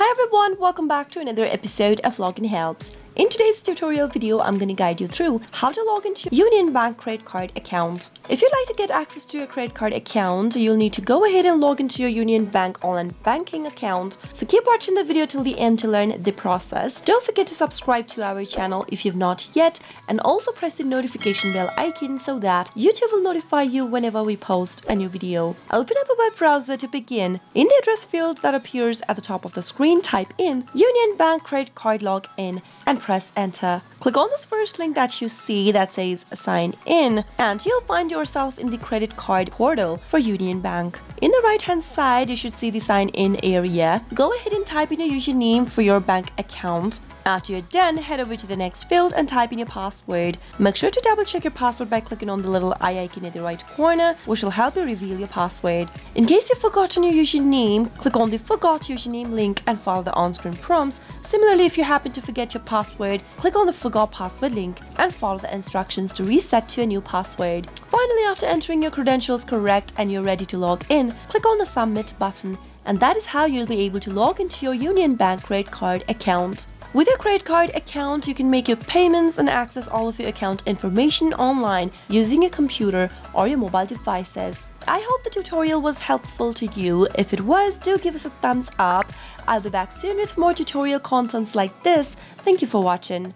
Hi everyone, welcome back to another episode of Login Helps. In today's tutorial video, I'm going to guide you through how to log into your Union Bank credit card account. If you'd like to get access to your credit card account, you'll need to go ahead and log into your Union Bank online banking account. So keep watching the video till the end to learn the process. Don't forget to subscribe to our channel if you've not yet, and also press the notification bell icon so that YouTube will notify you whenever we post a new video. Open up a web browser to begin. In the address field that appears at the top of the screen, type in Union Bank credit card login and press enter. Click on this first link that you see that says sign in, and you'll find yourself in the credit card portal for Union Bank. In the right hand side, you should see the sign in area. Go ahead and type in your username for your bank account. After you're done, head over to the next field and type in your password. Make sure to double check your password by clicking on the little eye icon in the right corner, which will help you reveal your password. In case you've forgotten your username, click on the Forgot Username link and follow the on-screen prompts. Similarly, if you happen to forget your password, click on the Forgot Password link and follow the instructions to reset to a new password. Finally, after entering your credentials correct and you're ready to log in, click on the Submit button, and that is how you'll be able to log into your Union Bank credit card account. With your credit card account, you can make your payments and access all of your account information online using your computer or your mobile devices. I hope the tutorial was helpful to you. If it was, do give us a thumbs up. I'll be back soon with more tutorial contents like this. Thank you for watching.